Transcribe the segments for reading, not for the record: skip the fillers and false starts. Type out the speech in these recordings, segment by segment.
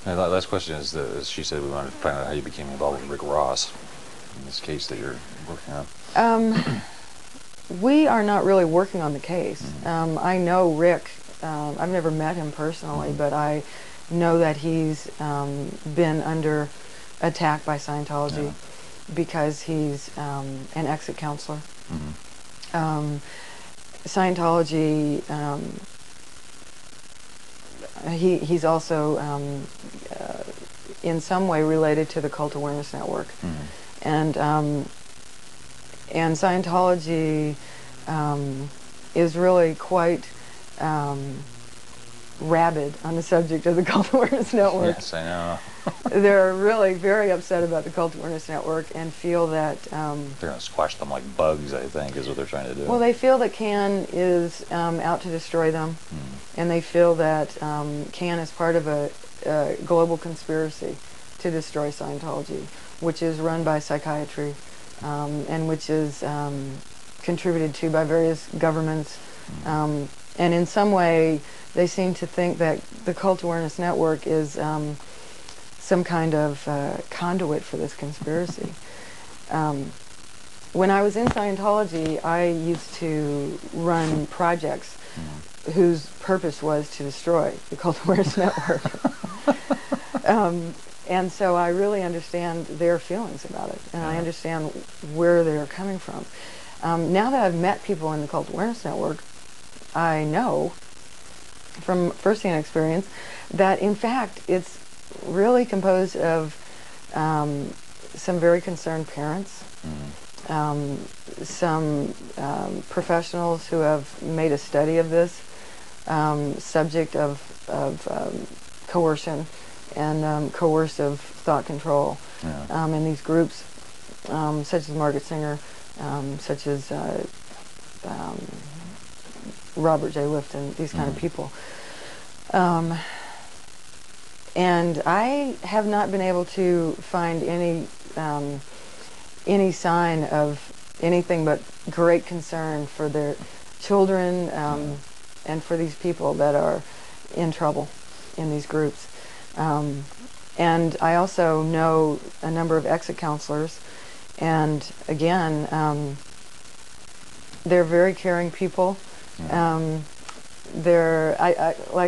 And the last question is, as she said, we wanted to find out how you became involved with Rick Ross in this case that you're working on. We are not really working on the case. I know Rick. I've never met him personally, but I know that he's been under attack by Scientology because he's an exit counselor. Scientology, he's also in some way related to the Cult Awareness Network. And Scientology is really quite rabid on the subject of the Cult Awareness Network. Yes, I know. They're really very upset about the Cult Awareness Network and feel that... they're going to squash them like bugs, I think, is what they're trying to do. Well, they feel that CAN is out to destroy them, and they feel that CAN is part of a global conspiracy to destroy Scientology, which is run by psychiatry, and which is contributed to by various governments. And in some way, they seem to think that the Cult Awareness Network is some kind of conduit for this conspiracy. When I was in Scientology, I used to run projects whose purpose was to destroy the Cult Awareness Network. And so I really understand their feelings about it, and I understand where they're coming from. Now that I've met people in the Cult Awareness Network, I know from first-hand experience that, in fact, it's really composed of some very concerned parents, some professionals who have made a study of this subject of coercion and coercive thought control in these groups, such as Margaret Singer, such as Robert J. Lifton, these kind of people. And I have not been able to find any sign of anything but great concern for their children and for these people that are in trouble in these groups. And I also know a number of exit counselors, and again, they're very caring people. Like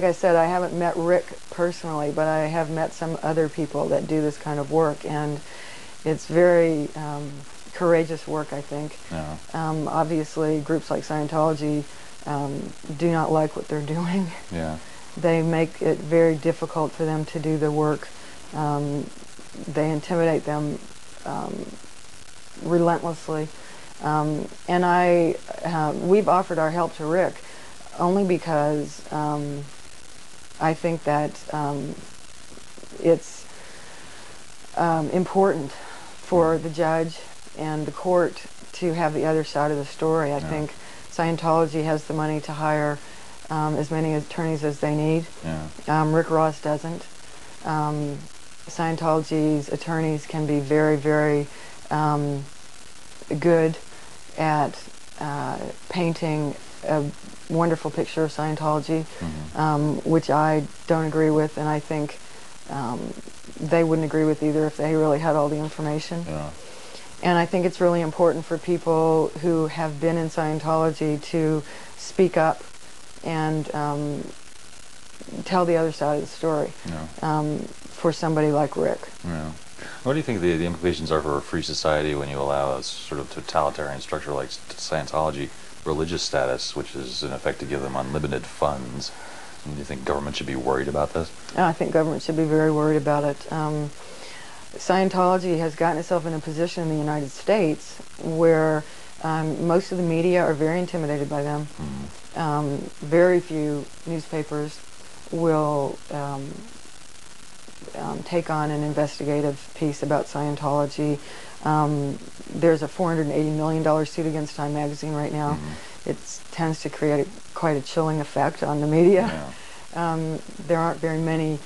I said, I haven't met Rick personally, but I have met some other people that do this kind of work, and it's very courageous work, I think. Obviously, groups like Scientology do not like what they're doing. They make it very difficult for them to do the work. They intimidate them relentlessly. And we've offered our help to Rick only because I think that it's important for the judge and the court to have the other side of the story. I think Scientology has the money to hire as many attorneys as they need. Rick Ross doesn't. Scientology's attorneys can be very, very good at painting a wonderful picture of Scientology, which I don't agree with, and I think they wouldn't agree with either if they really had all the information. And I think it's really important for people who have been in Scientology to speak up and tell the other side of the story for somebody like Rick. What do you think the implications are for a free society when you allow a sort of totalitarian structure like Scientology religious status, which is in effect to give them unlimited funds? And do you think government should be worried about this? I think government should be very worried about it. Scientology has gotten itself in a position in the United States where most of the media are very intimidated by them. Very few newspapers will take on an investigative piece about Scientology. There's a $480 million suit against Time magazine right now. It tends to create quite a chilling effect on the media. There aren't very many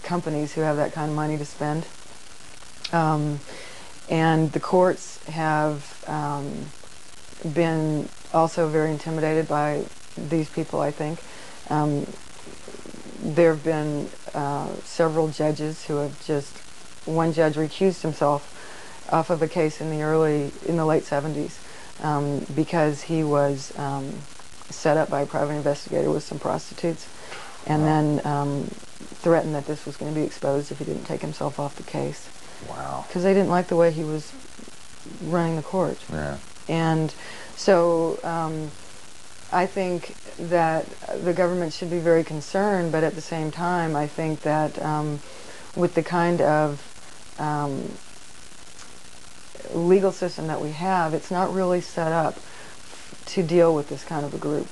companies who have that kind of money to spend. And the courts have been also very intimidated by these people, I think. there have been several judges who have just, one judge recused himself off of a case in the late 70s because he was set up by a private investigator with some prostitutes, and then threatened that this was going to be exposed if he didn't take himself off the case. Wow. Because they didn't like the way he was running the court. Yeah. And so I think that the government should be very concerned, but at the same time, I think that with the kind of legal system that we have, it's not really set up to deal with this kind of a group.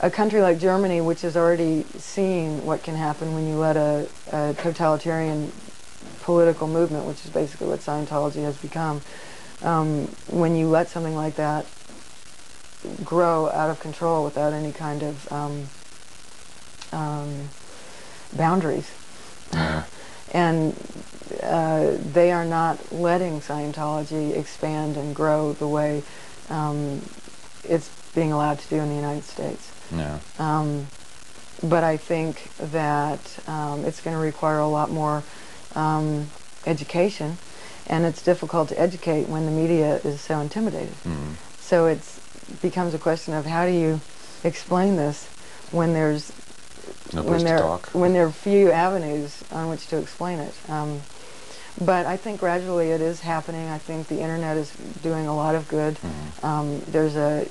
A country like Germany, which has already seen what can happen when you let a totalitarian political movement, which is basically what Scientology has become, when you let something like that grow out of control without any kind of boundaries. And they are not letting Scientology expand and grow the way it's being allowed to do in the United States. Yeah. But I think that it's going to require a lot more education, and it's difficult to educate when the media is so intimidated. So it becomes a question of how do you explain this when there's when there are few avenues on which to explain it. But I think gradually it is happening. I think the internet is doing a lot of good. There's a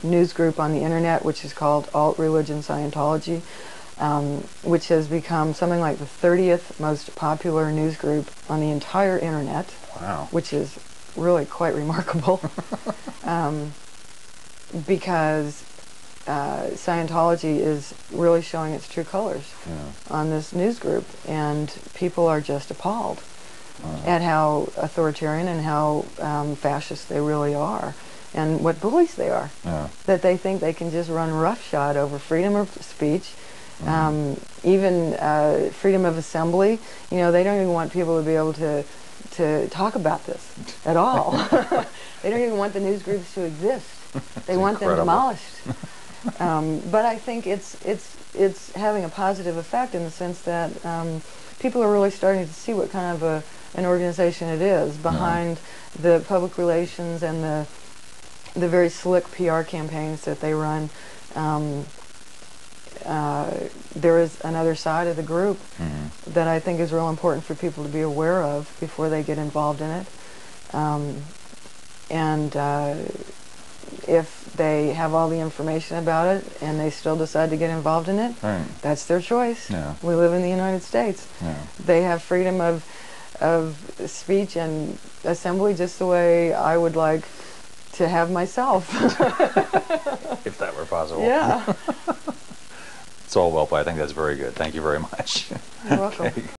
news group on the internet which is called Alt Religion Scientology, which has become something like the 30th most popular news group on the entire internet. Wow. Which is really quite remarkable. Because Scientology is really showing its true colors on this news group, and people are just appalled at how authoritarian and how fascist they really are, and what bullies they are. That they think they can just run roughshod over freedom of speech, even freedom of assembly. You know, they don't even want people to be able to talk about this at all. They don't even want the news groups to exist. They want them demolished. But I think it's having a positive effect in the sense that people are really starting to see what kind of an organization it is behind the public relations and the very slick PR campaigns that they run. There is another side of the group that I think is real important for people to be aware of before they get involved in it. If they have all the information about it and they still decide to get involved in it, that's their choice. We live in the United States. They have freedom of speech and assembly just the way I would like to have myself. If that were possible. Yeah. It's all well put. I think that's very good. Thank you very much. You're welcome.